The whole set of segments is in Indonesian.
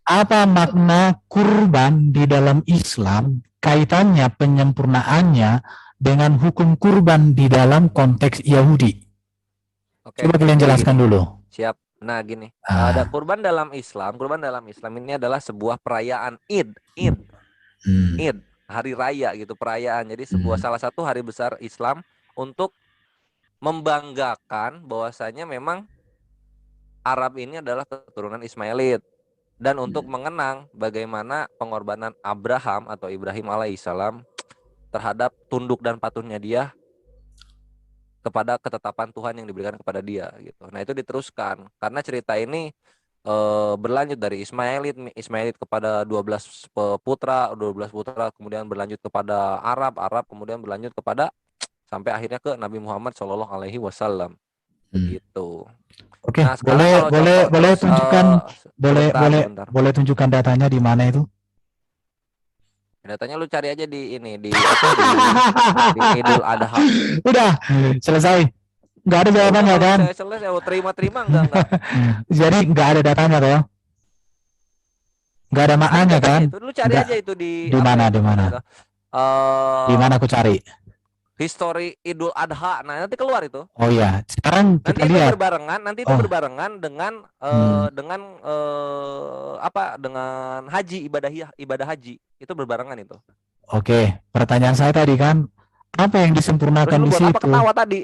Apa makna kurban di dalam Islam, kaitannya penyempurnaannya dengan hukum kurban di dalam konteks Yahudi? Oke, Coba kalian jadi jelaskan gini. dulu. Siap. Nah, gini. Ada Ah, kurban dalam Islam ini adalah sebuah perayaan Id, hmm, Id, hari raya gitu, perayaan. Jadi sebuah hmm, salah satu hari besar Islam untuk membanggakan bahwasanya memang Arab ini adalah keturunan Ismailit dan untuk mengenang bagaimana pengorbanan Abraham atau Ibrahim alaihissalam terhadap tunduk dan patuhnya dia kepada ketetapan Tuhan yang diberikan kepada dia gitu. Nah, itu diteruskan karena cerita ini berlanjut dari Ismailit kepada 12 putra, 12 putra kemudian berlanjut kepada Arab kemudian berlanjut kepada sampai akhirnya ke Nabi Muhammad Shallallahu alaihi wasallam. hmm. Begitu. Oke, Nah, sekarang boleh kalau boleh contoh boleh terus tunjukkan, boleh sebentar boleh sebentar. boleh tunjukkan datanya di mana itu? Datanya lu cari aja di ini di apa di Idul Adha. Udah selesai. Nggak ada Ya udah jawabannya kalau kan? misalnya selesai lu terima-terima enggak. Jadi nggak ada datanya toh? Nggak ada Ada maknanya kan? datanya itu. Lu cari Nggak. aja itu di Di apa mana? itu Di mana? namanya itu. Di Eh mana aku cari? History Idul Adha. Nah, nanti keluar itu. Oh ya, sekarang kita lihat. Nanti itu Oh, berbarengan dengan hmm, apa? Dengan haji ibadah haji. Itu berbarengan itu. oke. Pertanyaan saya tadi kan, apa yang Terus disempurnakan lu di buat apa situ? ketawa tadi?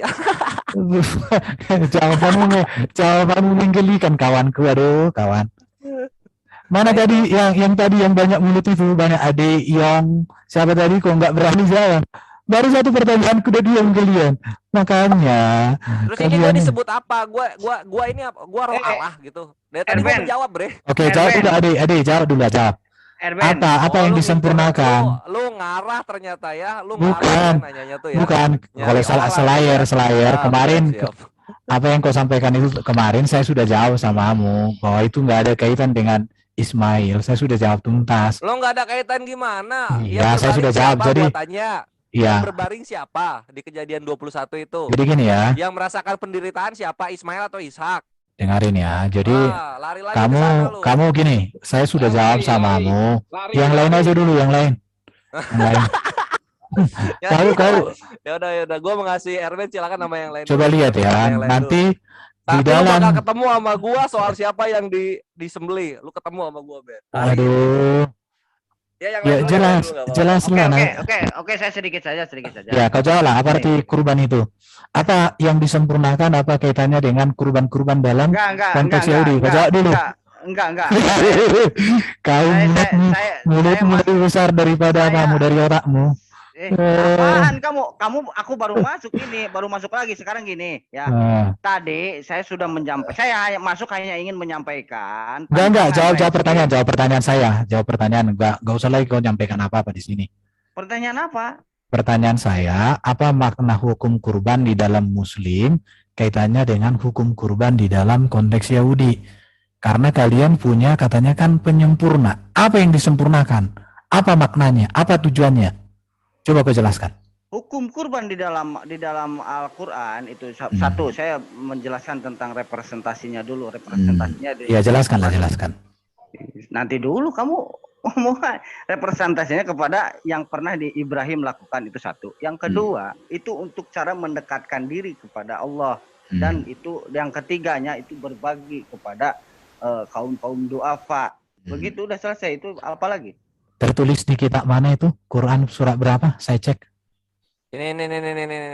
jawabanmu, jawabanmu menggelikan kawanku. Aduh, kawan. Mana Nah, itu. tadi yang tadi yang banyak mulut itu, banyak Ade, Yong, siapa tadi kok nggak berani jawab? Baru satu pertanyaan udah diam kalian. Makanya Terus ini gue kalian. disebut apa? Gua ini apa? Gua roh Eh, Allah gitu. Dari tadi gue Erben, menjawab, Bre. Oke, jawab dulu Erben, Ade, Ade jawab dulu, jawab. Erben. Apa Oh, yang lu ngincer, disempurnakan? lu ngarah ternyata ya, lu ngarah ya Bukan, nanyanya tuh ya, bukan. Kalau nyari orang gitu ya. selayar Siap, siap, kemarin, siap. apa yang kau sampaikan itu kemarin saya sudah jawab samamu bahwa itu nggak ada kaitan dengan Ismail. Saya sudah jawab tuntas. Lo nggak ada kaitan gimana? Yang Iya, saya berbaring sudah jawab. siapa? Jadi, Gua tanya. Yang ya, berbaring siapa di kejadian 21 itu? jadi gini ya, Yang merasakan penderitaan siapa? Ismail atau Ishak? dengarin ya. Jadi Ah, lari lagi ke sana kamu lu. kamu gini, saya sudah jawab samamu. Yang lain aja dulu, yang lain. Yang lain. Ya, Kau kau ya udah. Gua mengasih Erwin, silakan nama yang lain coba dulu. lihat Nama ya. yang lain dulu. Nanti di Tapi lu bakal dalam, ketemu sama gua soal siapa yang disembeli. Lu ketemu sama gua, Ben. Hari ini. waduh, Ya yang lain ya dulu, jelas, enggak apa-apa. jelas Oke, lah. oke, Nah, oke, oke. Saya sedikit saja, sedikit saja. ya, kau jawab lah. Apa Nih, arti kurban itu? Apa yang disempurnakan? Apa kaitannya dengan kurban-kurban dalam konteks Yahudi? Kau jawab dulu. enggak. Kau mulutmu Mas, lebih besar daripada kamu, saya, dari otakmu. Eh, apaan kamu? Aku baru masuk ini, baru masuk lagi. Sekarang gini, ya. nah. Tadi saya sudah menyampaikan, saya hanya ingin menyampaikan Enggak, pandangan jawab pertanyaan saya. Jawab pertanyaan, enggak usah lagi kau nyampaikan apa-apa di sini. Pertanyaan apa? Pertanyaan saya, apa makna hukum kurban di dalam Muslim kaitannya dengan hukum kurban di dalam konteks Yahudi? Karena kalian punya katanya kan penyempurna. Apa yang disempurnakan? Apa maknanya? Apa tujuannya? Coba kau jelaskan. Hukum kurban di dalam Al-Qur'an itu satu, saya menjelaskan tentang representasinya dulu. Representasinya Ya, jelaskan. nanti dulu kamu ngomong representasinya kepada yang pernah di Ibrahim lakukan, itu satu. Yang kedua, itu untuk cara mendekatkan diri kepada Allah. Dan itu yang ketiganya itu berbagi kepada kaum-kaum duafa. Begitu udah selesai, itu apa lagi? Tertulis di kitab mana itu? Quran surat berapa? Saya cek. Ini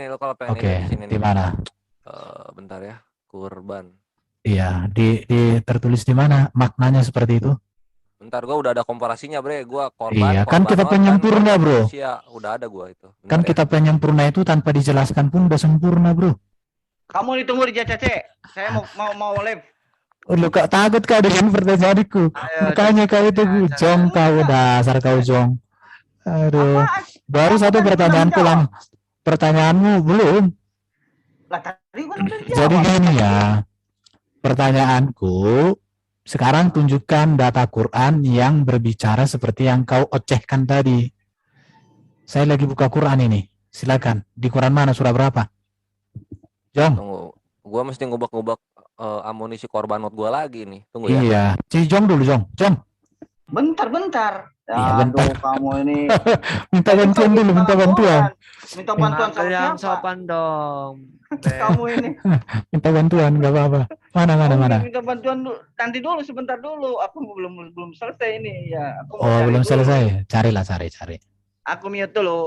lo kalau pengen Oke, ini di sini di nih. mana? Bentar ya, kurban. Iya, di tertulis di mana? Maknanya seperti itu? Bentar, gua udah ada komparasinya, Bre. Gua korban, Iya, kan kita korbanot, dan penyempurna, korban bro. manusia. Udah ada gua itu. Bentar Kan ya. kita penyempurna itu tanpa dijelaskan pun udah sempurna, bro. Kamu ditunggu di JCC. Saya mau live. Lu kok takut kau dengan pertanyaanku? Makanya kau itu jong, kau dasar kau jong. Aduh, Apaan? baru Kamu satu tadi sudah pertanyaan menjawab. pulang. Pertanyaanmu belum. Lah tadi kan udah Jadi dijawab. gini ya, pertanyaanku, sekarang tunjukkan data Quran yang berbicara seperti yang kau ocehkan tadi. Saya lagi buka Quran ini. Silakan. Di Quran mana? Surah berapa? Jong. Tunggu. Gua mesti ngubek-ngubek amunisi korbanot gua lagi nih. Tunggu ya. Iya. Jong dulu, Jong. Bentar. Iya, bentar. Aduh, kamu ini. Minta bantuan dulu, minta bantuan. Minta bantuan sama yang siapa? sopan dong. Kamu ini. Minta bantuan, nggak apa-apa. Mana. Minta bantuan dulu. Nanti dulu, sebentar dulu. Aku belum selesai ini ya. Aku mau Oh, cari belum dulu. selesai. Cari. Aku mute dulu.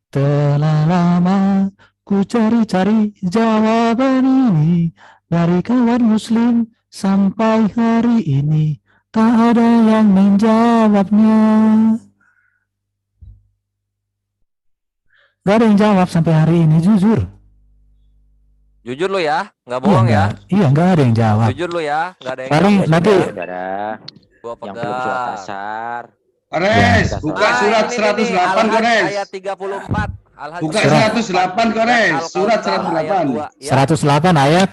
Telah lama ku cari-cari jawaban ini dari kawan muslim sampai hari ini tak ada yang menjawabnya. Gak ada yang jawab sampai hari ini, jujur. Jujur lu ya, nggak bohong ya. Iya, nggak ada yang jawab. Jujur lu ya, nggak ada yang Paling jawab. nanti Saudara, Gua yang belum sholat pegang. asar. Kores, Ya. buka surat ini, 108 Al-Hajj Kores. ayat 34. Al-Hajj Buka ayat 108 Kores, surat 108. 108 ayat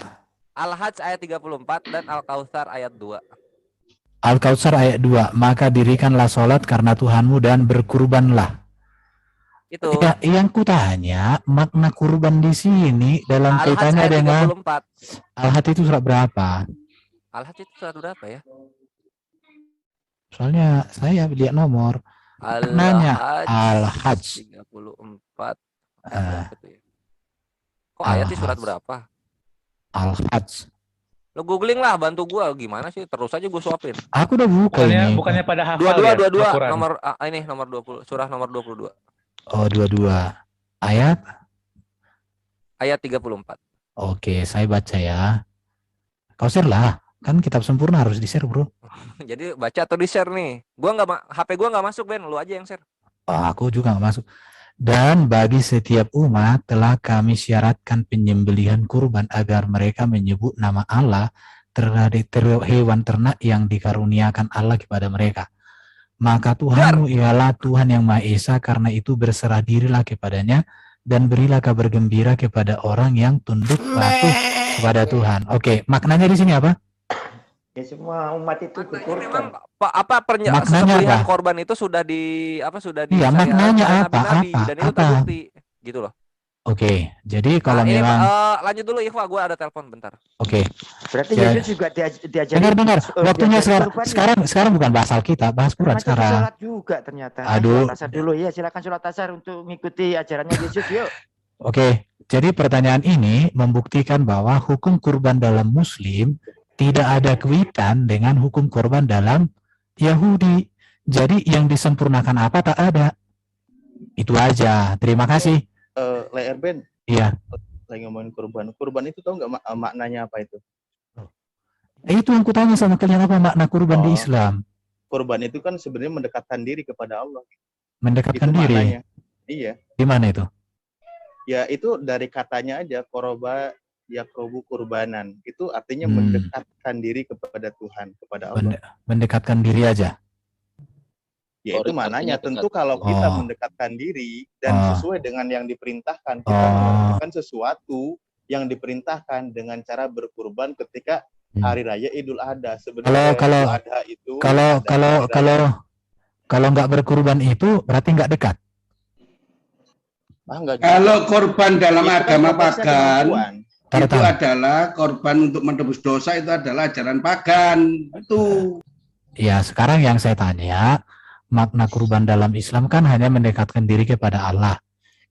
Al-Hajj ayat 34 dan Al-Kautsar ayat 2. Al-Kautsar ayat 2. Maka dirikanlah sholat karena Tuhanmu dan berkurbanlah. Itu. Ya, yang kutanya makna kurban di sini dalam Al-Hajj kaitannya ayat dengan 34. Al-Hajj itu surat berapa? Al-Hajj itu surat berapa ya? Soalnya saya lihat nomor. Nanya Al-Hajj 34. Eh, Kok ayatnya Al-Hajj. surat berapa? Al-Hajj. Lo googling lah, bantu gua gimana sih? Terus aja gua suapin. Aku udah buka ini. Bukannya pada hafal ya? 22 Al-Quran? nomor ini nomor 20, surah nomor 22. Oh, 22. Ayat. Ayat 34. Oke, saya baca ya. Kau share lah. Kan kitab sempurna harus di-share, Bro. Jadi baca atau di-share nih. HP gua nggak masuk, Ben. Lu aja yang share. Oh, aku juga nggak masuk. Dan bagi setiap umat telah kami syaratkan penyembelihan kurban agar mereka menyebut nama Allah terhadap hewan ternak yang dikaruniakan Allah kepada mereka. Maka Tuhanmu ialah Tuhan yang Maha Esa, karena itu berserah dirilah kepadanya dan berilah kabar gembira kepada orang yang tunduk patuh kepada Tuhan. Oke, maknanya di sini apa? Ya semua umat itu Memang berkorban. Maknanya sembelihan apa? korban itu sudah di Iya, maknanya oleh apa? nabi-nabi, Apa? dan itu Apa? terbukti gitu loh. Oke, jadi kalau Ini, memang lanjut dulu Ikhwa, gua ada telepon bentar. oke. Berarti Ya. Yesus juga diajari. Dengar. Waktunya diajari kurban ya? sekarang bukan bahas Alkitab, bahas Quran Termasuk sekarang. sholat juga ternyata. Aduh. Sholat asar dulu ya, silakan sholat asar untuk mengikuti ajarannya Yesus yuk. Oke, jadi pertanyaan ini membuktikan bahwa hukum kurban dalam Muslim tidak ada kaitan dengan hukum kurban dalam Yahudi. Jadi yang disempurnakan apa tak ada. Itu aja. Terima kasih. Layer band Iya. lagi ngomongin kurban. Kurban itu tahu nggak maknanya apa itu? Itu yang kutanya sama kalian, apa makna kurban di Oh. Islam? Kurban itu kan sebenarnya mendekatkan diri kepada Allah. Mendekatkan Itu diri. maknanya. Iya. Di mana itu? Ya itu dari katanya aja koroba yakrobu kurbanan. Itu artinya Hmm. mendekatkan diri kepada Tuhan, kepada Allah. Mendekatkan diri aja. Ya itu Oh, maknanya. artinya Tentu kalau kita Oh. mendekatkan diri dan Oh. sesuai dengan yang diperintahkan, kita Oh. melakukan sesuatu yang diperintahkan dengan cara berkurban ketika hari raya Idul Adha. Sebenarnya Kalau- Idul Adha itu Kalau ada hari raya. kalau nggak berkurban itu berarti nggak dekat. Enggak Kalau korban dalam Itu kan agama konteksnya pagan, kemampuan. itu Taruh. adalah korban untuk menebus dosa, itu adalah ajaran pagan. Itu. Ya, sekarang yang saya tanya, makna kurban dalam Islam kan hanya mendekatkan diri kepada Allah.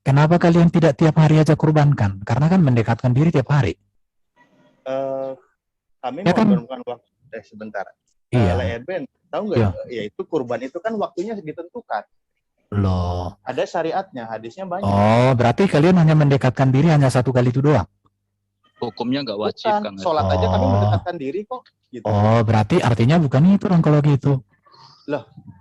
Kenapa kalian tidak tiap hari aja kurbankan? Karena kan mendekatkan diri tiap hari. Kami Ya kan? mengorbankan waktu sebentar. Iya. Layer band, tahu nggak? Iya. Ya itu kurban itu kan waktunya ditentukan. Loh. Ada syariatnya, hadisnya banyak. Oh, berarti kalian hanya mendekatkan diri hanya satu kali itu doang. Hukumnya nggak wajib, Bukan, Kang. sholat aja kami Oh. mendekatkan diri kok. Gitu. Oh, berarti artinya bukan itu dong kalau gitu.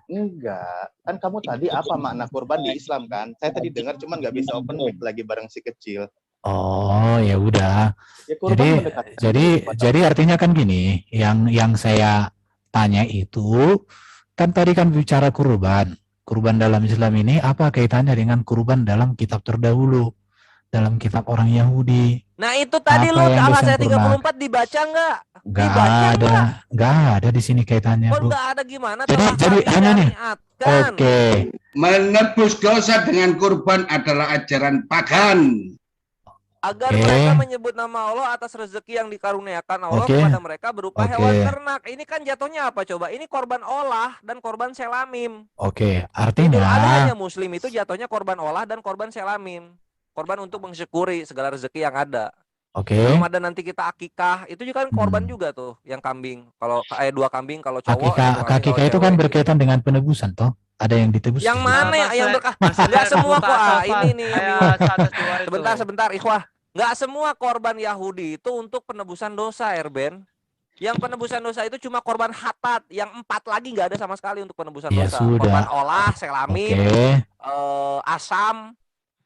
Enggak, kan kamu tadi apa makna kurban di Islam kan? Saya tadi dengar cuman nggak bisa open mic lagi bareng si kecil. Oh, ya udah. Ya kurban Jadi mendekatkan jadi diri kepada jadi artinya kan gini, yang saya tanya itu kan tadi kan bicara kurban. Kurban dalam Islam ini apa kaitannya dengan kurban dalam kitab terdahulu, dalam kitab orang Yahudi? Nah, itu tadi Apa lo yang Al-Hajj ayat disempurnakan? 34 dibaca nggak? Nggak Dibaca ada, nggak ada di sini kaitannya, Kok Bro. nggak ada gimana? Jadi- Telah jadi kami hanya nih. syariatkan. Menebus dosa dengan kurban adalah ajaran pagan. Agar Oke. mereka menyebut nama Allah atas rezeki yang dikaruniakan Allah Oke. kepada mereka berupa Oke. hewan ternak. Ini kan jatuhnya apa coba? Ini korban olah dan korban selamim. Oke, Idul artinya adhanya muslim itu jatuhnya korban olah dan korban selamim. Korban untuk mensyukuri segala rezeki yang ada. oke. Belum ada nanti kita akikah, itu juga kan korban Hmm. juga tuh yang kambing. Kalau 2 kambing kalau cowok, Akikah, 1 kambing kalau akikah itu kan cewek. berkaitan dengan penebusan toh. Ada yang ditebus. Yang di situ. mana ya? Yang enggak semua kok. Ini nih Ayat 102 itu. sebentar ikhwah. Enggak semua korban Yahudi itu untuk penebusan dosa, Erben. Yang penebusan dosa itu cuma korban hatat, yang 4 lagi nggak ada sama sekali untuk penebusan Ya dosa. sudah. Korban olah, selamim, Oke. asam.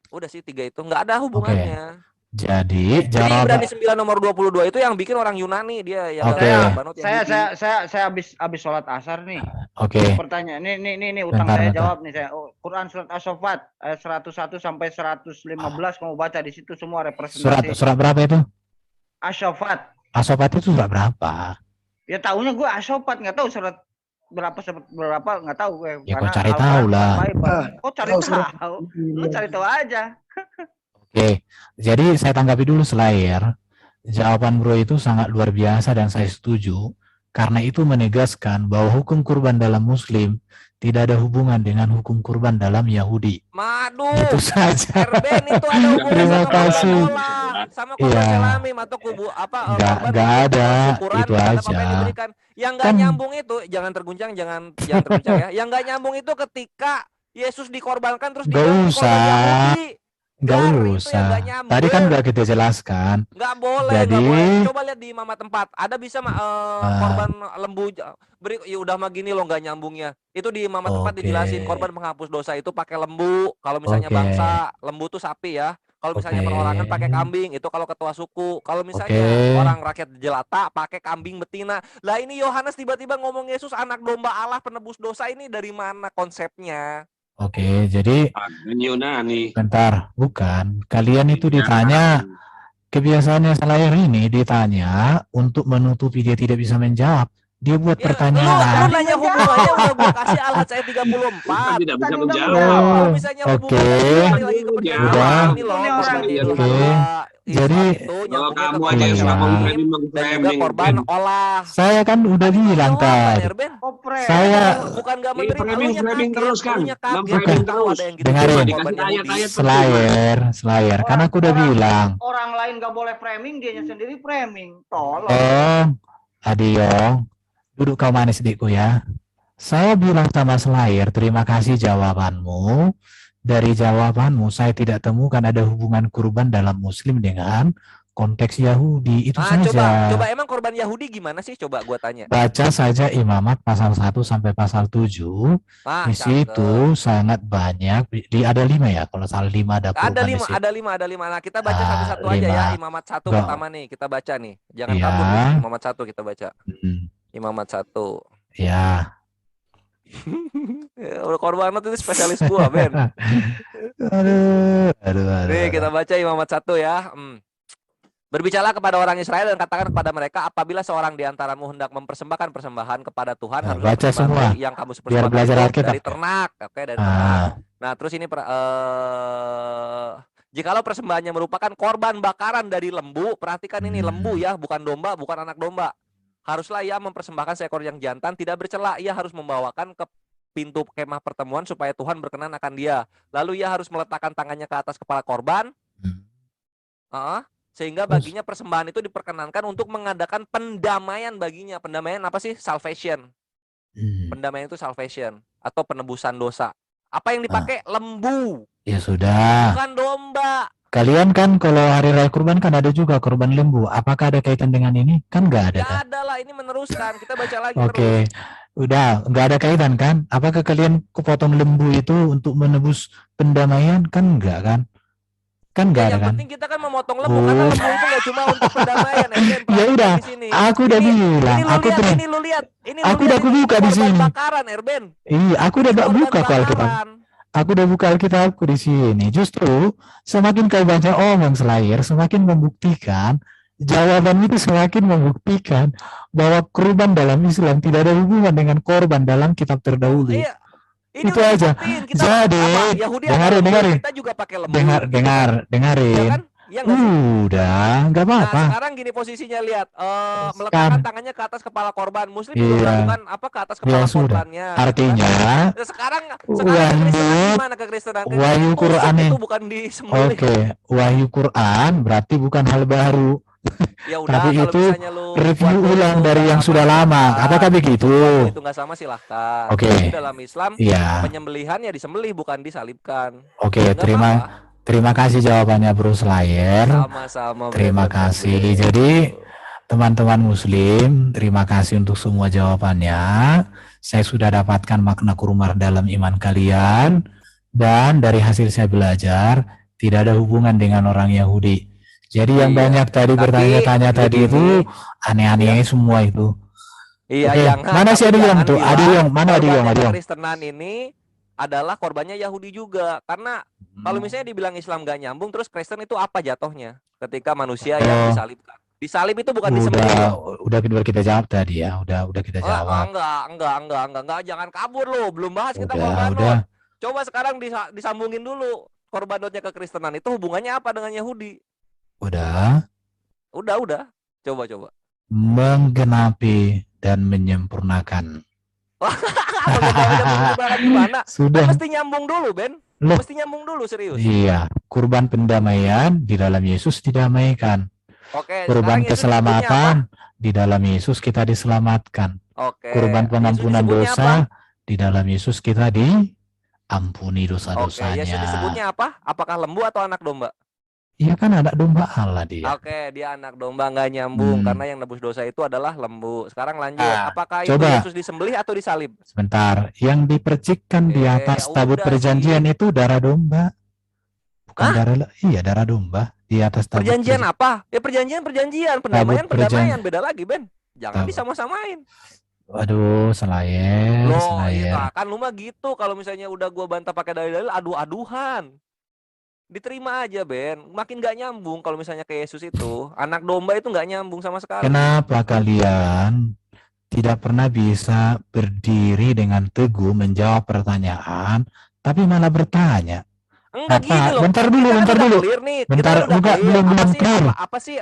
Udah sih 3 itu nggak ada hubungannya. Jadi Jadi jawaban Ibrani 9 nomor 22 itu yang bikin orang Yunani, dia yang Oke. nggak banget Yahudi. Saya habis sholat asar nih. oke. Pertanyaan ini utang Bentar, saya bentar. jawab nih saya. Quran surat As-Saffat ayat 101 sampai 115 kamu baca di situ semua representasi Surat berapa itu? As-Saffat. Asofat itu surat berapa? Ya tahunya gue As-Saffat nggak tahu surat berapa nggak tahu gue. Ya, kau Karena cari Al-Quran tahu lah. Bible. Kok cari Tahu surat. tahu? Lu cari tahu aja. Oke. Jadi saya tanggapi dulu Slayer. Jawaban bro itu sangat luar biasa dan saya setuju. Karena itu menegaskan bahwa hukum kurban dalam Muslim tidak ada hubungan dengan hukum kurban dalam Yahudi. Madu. Itu saja. Erben itu ada hubungan Terima sama kasih. korban olah, sama korban Iya. selamim atau kubu apa Nggak korban ada, syukuran itu terhadap aja. apa yang diberikan. Yang nggak Kan- nyambung itu jangan terguncang, jangan terguncang ya. Yang nggak nyambung itu ketika Yesus dikorbankan terus Nggak dibilang usah. korban Yahudi. Nggak Gar, itu yang usah. nggak nyambung. Tadi kan udah kita jelaskan. Nggak boleh, Jadi- nggak boleh. Coba lihat di Imamat tempat. Ada bisa korban lembu beri ya udah mah gini loh nggak nyambungnya. Itu di Imamat tempat Oke. dijelasin korban penghapus dosa itu pakai lembu. Kalau misalnya Oke. bangsa, lembu tuh sapi ya. Kalau misalnya Oke. perorangan pakai kambing, itu kalau ketua suku. Kalau misalnya Oke. orang rakyat jelata pakai kambing betina. Lah ini Yohanes tiba-tiba ngomong Yesus anak domba Allah penebus dosa, ini dari mana konsepnya? Oke, jadi Yunani. bentar, bukan. Kalian itu ditanya, kebiasaannya Slayer ini ditanya untuk menutupi dia tidak bisa menjawab. Dia buat Ya, lu pertanyaan. nanya hubungannya udah gua kasih Al-Hajj ayat 34. Tidak bisa Tadi udah menjawab. Oh, Kalau misalnya oke. hubungannya kembali lagi ke pertanyaan Udah. ini loh, Ini korban orang- Idul Oke. Adha, Jadi- Islam itu Kalau nyambungnya ke kamu korban aja yang suka selamim mengframing dan juga korban olah. Saya kan udah bilang tadi. Erben, Kopre. Saya- bukan gak Ini menerima, framing terus kan. Framing terus. ada yang gitu Dengarin. korban Dikasih Yahudi. ayat-ayat Slayer, kan aku udah bilang. Orang lain nggak boleh framing, dianya sendiri framing. Tolong. Adiong, duduk kau manis adikku ya. Saya bilang sama Slayer, terima kasih jawabanmu. Dari jawabanmu, saya tidak temukan ada hubungan kurban dalam Muslim dengan konteks Yahudi. Itu saja. Coba emang korban Yahudi gimana sih? Coba gua tanya. Baca saja Imamat pasal 1 sampai pasal 7. Ah, Di situ sangat banyak. Ada 5 ya, kalau salah 5 ada kurban ada di lima, situ. ada lima. Nah, kita baca Ah, satu-satu aja ya. 5. Imamat 1 Go. pertama nih, kita baca nih. Jangan Iya. kabur nih. Imamat 1 kita baca. Imamat 1. Ya. Ya, korban itu spesialis gua, Ben. Aduh. Nih, kita baca Imamat 1 ya. Berbicaralah kepada orang Israel dan katakan kepada mereka, apabila seorang di antaramu hendak mempersembahkan persembahan kepada Tuhan, Nah, haruslah baca persembahan semua. yang kamu Biar belajar persembahkan Alkitab. dari ternak, oke, dari ternak. Ah, Nah, terus ini jikalau persembahannya merupakan korban bakaran dari lembu, perhatikan ini lembu ya, bukan domba, bukan anak domba. Haruslah ia mempersembahkan seekor yang jantan tidak bercela. Ia harus membawakan ke pintu kemah pertemuan supaya Tuhan berkenan akan dia. Lalu ia harus meletakkan tangannya ke atas kepala korban. Sehingga baginya persembahan itu diperkenankan untuk mengadakan pendamaian baginya. Pendamaian apa sih? Salvation. Pendamaian itu salvation atau penebusan dosa. Apa yang dipakai? Lembu, ya sudah. bukan domba. Kalian kan kalau hari raya kurban kan ada juga korban lembu. Apakah ada kaitan dengan ini? Kan nggak ada Ya kan? ada lah, ini meneruskan. Kita baca lagi Oke, terus. udah nggak ada kaitan kan? Apakah kalian kepotong lembu itu untuk menebus pendamaian? Kan enggak kan? Kan nggak Ya, ada yang kan? penting kita kan memotong lembu karena lembu itu nggak cuma untuk pendamaian. Ya udah, aku udah bilang, aku tuh, ini lu lihat, aku udah buka di sini. Bakaran, Erben. Iya, aku udah Ini buka korban kok Alkitab. bakaran. Aku udah buka Alkitabku di sini. Justru semakin kau baca omong Slayer, semakin membuktikan jawaban itu semakin membuktikan bahwa kurban dalam Islam tidak ada hubungan dengan korban dalam kitab terdahulu. Iya. Ini Itu udah aja. dibuktiin. Kita Jadi, apa? Yahudi ada dengarin, lembu, dengarin. kita juga pakai lembu. Dengar, gitu dengar, kan. Ya dengarin. kan? Iya nggak sih? Udah, nggak Nah, apa-apa. sekarang gini posisinya, lihat, meletakkan Sekarang, tangannya ke atas kepala korban. Muslim juga iya, melakukan apa ke atas ya kepala sudah. korbannya, gitu kan? Artinya, Nah, sekarang kekristenan wahyu, gimana kekristenan? Kekristenan wahyu tusuk Quran itu ini. bukan disembelih. Oke, wahyu Quran berarti bukan hal baru. Ya udah, Tapi kalau itu misalnya lu buat review lu ulang itu dari nggak yang sudah sama, lama. Apakah silahkan. begitu? Buat lu itu nggak sama, silahkan. Oke, Tapi dalam Islam iya. penyembelihan ya disembelih, bukan disalibkan. Oke, Nggak apa-apa. terima kasih jawabannya Bro Slayer. Sama-sama, Terima brother kasih. Febri. Jadi teman-teman Muslim, terima kasih untuk semua jawabannya. Saya sudah dapatkan makna kurma dalam iman kalian, dan dari hasil saya belajar tidak ada hubungan dengan orang Yahudi. Jadi yang Iya, banyak tadi tapi bertanya-tanya tadi itu begini, aneh-aneh semua itu. iya, Oke, jangan. mana si Tapi Adiong jangan tuh? bilang Adiong, mana Adiong? korbannya Adiong. kekristenan ini adalah korbannya Yahudi juga. Karena kalau misalnya dibilang Islam gak nyambung, terus Kristen itu apa jatuhnya ketika manusia yang Oh, disalibkan? Disalib itu bukan disembelih. udah kita jawab tadi ya. Udah kita jawab. Enggak, jangan kabur lo. Belum bahas kita Udah. korbanot. Coba sekarang disambungin dulu. Korbanotnya kekristenan itu hubungannya apa dengan Yahudi? Udah. Udah. Coba. Menggenapi dan menyempurnakan. Gimana? Sudah. Mesti nyambung dulu, Ben. Loh. Mesti nyambung dulu, serius. Iya, kurban pendamaian di dalam Yesus didamaikan. Oke, Kurban sekarang Yesus disebutnya keselamatan di dalam Yesus kita diselamatkan. Oke. Kurban pengampunan Yesus disebutnya dosa di dalam Yesus kita diampuni Oke, dosa-dosanya. Yesus disebutnya apa? Apakah lembu atau anak domba? Iya kan anak domba Allah dia. Oke, dia anak domba, nggak nyambung karena yang nebus dosa itu adalah lembu. Sekarang lanjut. Apakah itu coba. Yesus disembelih atau disalib? Sebentar, yang dipercikkan di atas tabut udah perjanjian sih. itu darah domba. Bukan Hah? darah domba di atas tabut Perjanjian apa? Ya perjanjian, pendamaian, beda lagi, Ben. Jangan Tabut. disama-samain. Waduh, Slayer. Loh, iya kan lu mah gitu. Kalau misalnya udah gua bantah pakai dalil-dalil, adu-aduhan. Diterima aja, Ben. Makin gak nyambung kalau misalnya ke Yesus itu. Anak domba itu gak nyambung sama sekali. Kenapa kalian tidak pernah bisa berdiri dengan teguh menjawab pertanyaan, tapi malah bertanya? Enggak gini loh. Bentar dulu. Clear nih. Bentar, belum clear. Apa sih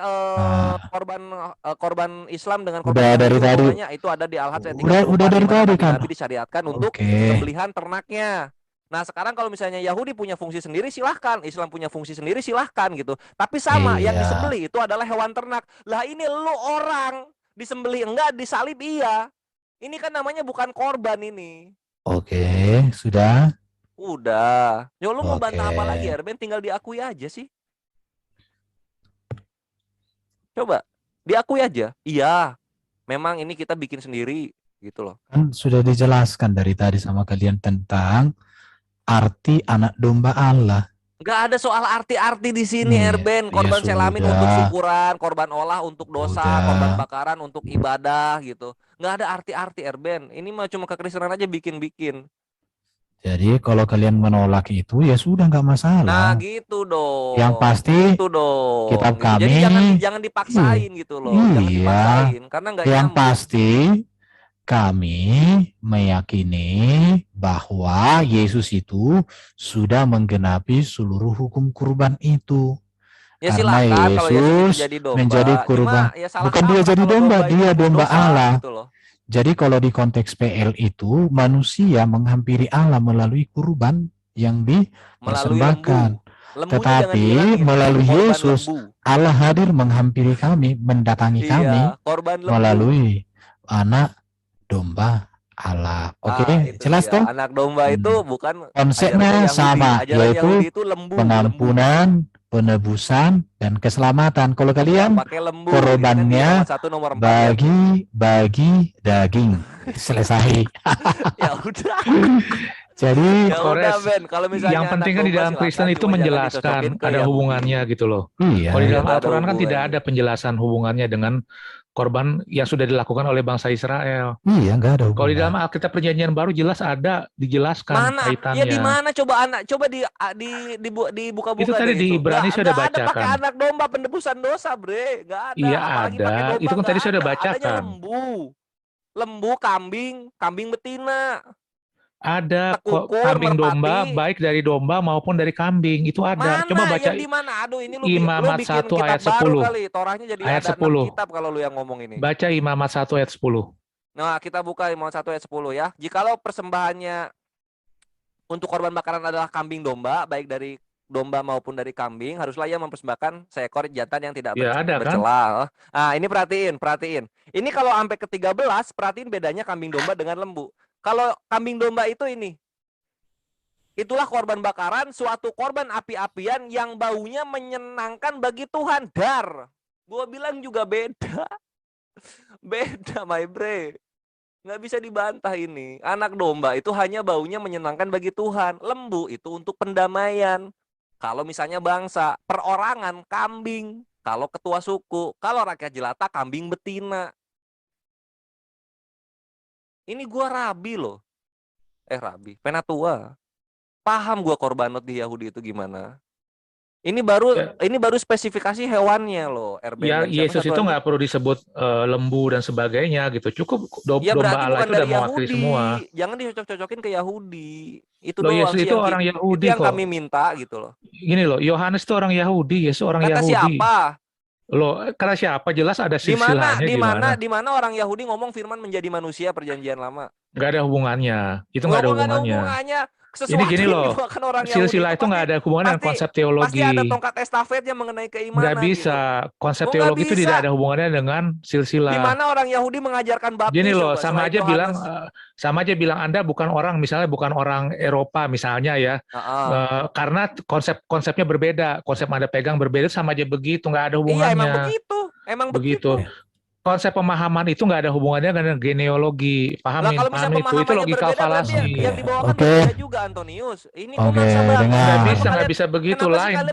korban Islam dengan korban Udah dari tadi. Itu ada di Al-Hajj ayat 34. Udah dari tadi kan. Nabi disyariatkan untuk sembelihan ternaknya. Nah, sekarang kalau misalnya Yahudi punya fungsi sendiri, silahkan. Islam punya fungsi sendiri, silahkan gitu. Tapi sama, yang disembelih itu adalah hewan ternak. Lah ini lu orang disembelih enggak, disalib iya. Ini kan namanya bukan korban ini. Oke, sudah. Udah. Yo, lu mau bantah apa lagi, Erben? Tinggal diakui aja sih. Coba, diakui aja. Iya, memang ini kita bikin sendiri, gitu loh. Kan sudah dijelaskan dari tadi sama kalian tentang arti anak domba Allah. Nggak ada soal arti-arti di sini, Erben. Korban selamin untuk syukuran, korban olah untuk dosa, korban bakaran untuk ibadah, gitu. Nggak ada arti-arti, Erben. Ini mah cuma kekristenan aja bikin-bikin. Jadi kalau kalian menolak itu ya sudah nggak masalah. Nah gitu dong. Yang pasti gitu dong. kitab Gitu. kami. Jadi jangan dipaksain gitu loh. Jangan dipaksain karena nggak yang nyambung. pasti kami meyakini bahwa Yesus itu sudah menggenapi seluruh hukum kurban itu. Ya karena silakan kalau Yesus jadi domba, menjadi kurban. ya Bukan dia jadi domba, dia domba dosa, Allah. Gitu loh. Jadi kalau di konteks PL itu manusia menghampiri Allah melalui kurban yang dipersembahkan. Tetapi melalui Yesus Allah hadir menghampiri kami, mendatangi kami melalui anak domba Allah. Oke, jelas dong? Anak domba itu bukan konsepnya sama, yaitu itu pengampunan, penebusan, dan keselamatan. Kalau kalian korbannya bagi daging. Selesai. Ya udah. Jadi Ben, kalau misalnya yang penting kan di dalam Kristen itu menjelaskan ada hubungannya gitu loh. Iya. Kalau di dalam Al-Quran kan tidak ada penjelasan hubungannya dengan korban yang sudah dilakukan oleh bangsa Israel. Iya, nggak ada hubungan. Kalau di dalam Alkitab Perjanjian Baru jelas ada dijelaskan mana? kaitannya. Ya di mana coba dibuka-buka itu tadi di Ibrani sudah bacakan. Ada pakai anak domba penebusan dosa, Bre. Nggak ada. Iya apalagi ada. Pakai domba, itu kan tadi sudah bacakan. bacakan. Adanya lembu, kambing betina. Ada kok Tekukur, kambing domba, merpati. baik dari domba maupun dari kambing. Itu ada. Mana Coba baca yang di mana? Aduh, ini lu Imamat bikin 1 kitab ayat baru 10. kali. Torahnya jadi Ayat ada 6 10. kitab kalau lu yang ngomong ini. Baca Imamat 1 ayat 10. Nah, kita buka Imamat 1 ayat 10 ya. Jikalau persembahannya untuk korban bakaran adalah kambing domba, baik dari domba maupun dari kambing, haruslah ia mempersembahkan seekor jantan yang tidak Ya, ada kan? bercela. Nah, ini perhatiin. Ini kalau sampai ke-13, perhatiin bedanya kambing domba dengan lembu. Kalau kambing domba itu ini, itulah korban bakaran, suatu korban api-apian yang baunya menyenangkan bagi Tuhan. Dar, gua bilang juga beda. Beda, my bre. Nggak bisa dibantah ini. Anak domba itu hanya baunya menyenangkan bagi Tuhan. Lembu itu untuk pendamaian. Kalau misalnya bangsa, perorangan, kambing. Kalau ketua suku, kalau rakyat jelata, kambing betina. Ini gua rabi loh. Rabi, penatua. Paham gua korbanot di Yahudi itu gimana. Ini baru spesifikasi hewannya loh. Ya, Yesus itu nggak perlu disebut lembu dan sebagainya gitu. Cukup domba Allah itu udah mewakili semua. Jangan dicocok-cocokin ke Yahudi. Itu loh, doang Yesus itu orang Yahudi itu yang kok. kami minta gitu loh. Gini loh, Yohanes itu orang Yahudi, Yesus orang Kata Yahudi. siapa? Loh, kata siapa? Jelas ada silsilahnya Di mana orang Yahudi ngomong firman menjadi manusia perjanjian lama? Nggak ada hubungannya. Itu nggak ada hubungannya. Ini gini loh, silsilah itu nggak ada hubungan dengan konsep teologi. Pasti ada tongkat estafetnya mengenai keimanan. Nggak bisa. Gitu. Konsep teologi itu tidak ada hubungannya dengan silsilah. Di mana orang Yahudi mengajarkan baptis? Gini loh, sama aja bilang Anda bukan orang, misalnya bukan orang Eropa misalnya ya. Karena konsepnya berbeda, konsep Anda pegang berbeda, sama aja begitu, nggak ada hubungannya. Iya, emang begitu. Konsep pemahaman itu nggak ada hubungannya dengan genealogi. Pahamin itu logikal falasi. Yang dibawakan berbeda juga, Antonius. Ini nggak bisa begitu lain.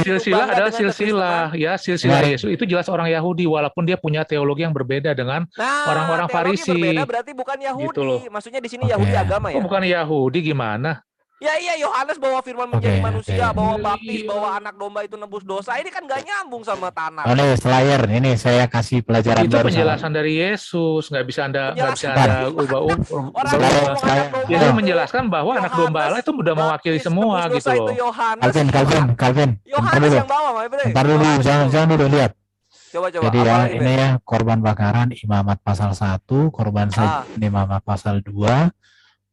Silsilah adalah silsilah, ya silsilah Yesus itu jelas orang Yahudi, walaupun dia punya teologi yang berbeda dengan orang-orang Farisi. Berbeda berarti bukan Yahudi. Gitu loh. Maksudnya di sini Yahudi agama ya? Bukan Yahudi gimana? Ya iya, Yohanes bawa firman menjadi manusia, bawa baptis, bawa anak domba itu nebus dosa. Ini kan gak nyambung sama tanah. Slayer, ini saya kasih pelajaran itu penjelasan dari Yesus, nggak bisa Anda ubah. Yesus menjelaskan bahwa anak domba Allah itu udah mewakili semua gitu loh. Calvin. Yohanes yang bawa, Ntar dulu, jangan dulu lihat. Coba. Jadi ya, ini ya korban bakaran Imamat pasal 1, korban Imamat pasal 2.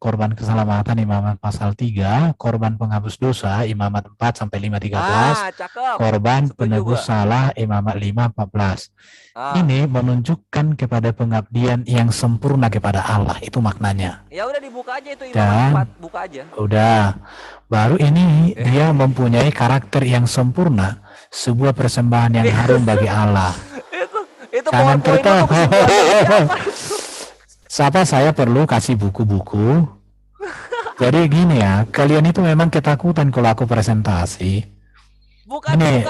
Korban keselamatan Imamat pasal 3, korban penghapus dosa Imamat 4 sampai 5:13, korban penebus salah Imamat 5:14. Ini menunjukkan kepada pengabdian yang sempurna kepada Allah, itu maknanya. Ya udah dibuka aja itu Imamat 4, buka aja. Udah. Baru ini dia mempunyai karakter yang sempurna, sebuah persembahan yang harum bagi Allah. Itu jangan tertawa. Siapa saya perlu kasih buku-buku. Jadi gini ya, kalian itu memang ketakutan kalau aku presentasi. Bukan, Ben.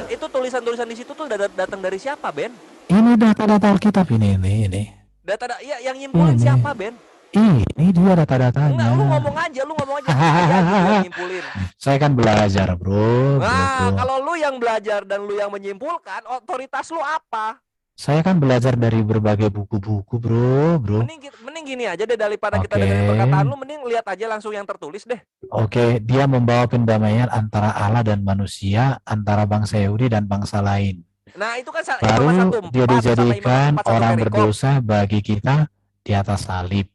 Itu tulisan-tulisan di situ tuh datang dari siapa, Ben? Ini data-data Alkitab ini. Data yang nyimpulin siapa, Ben? Ini dia data-datanya. Enggak, lu ngomong aja. Yang nyimpulin. Saya kan belajar, bro. Kalau lu yang belajar dan lu yang menyimpulkan, otoritas lu apa? Saya kan belajar dari berbagai buku-buku, bro. Mending gini aja deh, daripada kita dengerin perkataan lu, mending lihat aja langsung yang tertulis deh. Dia membawa pendamaian antara Allah dan manusia, antara bangsa Yahudi dan bangsa lain. Nah, itu kan baru dia dijadikan orang berdosa bagi kita di atas salib.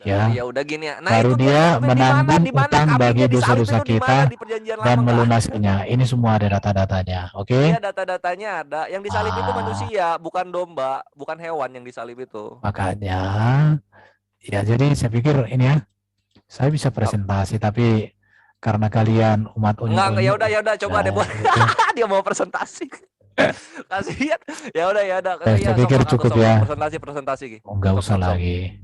Ya udah gini ya. Baru dia menanggung utang bagi dosa-dosa kita dan melunasinya. Ini semua ada data-datanya, oke? Iya, data-datanya ada. Yang disalib itu manusia, bukan domba, bukan hewan yang disalib itu. Makanya, ya jadi saya pikir ini ya, saya bisa presentasi, tapi karena kalian umat Enggak, ya udah coba deh buat. Dia mau presentasi. Kasihan. Ya udah. Saya pikir cukup ya. Presentasi. Enggak usah lagi.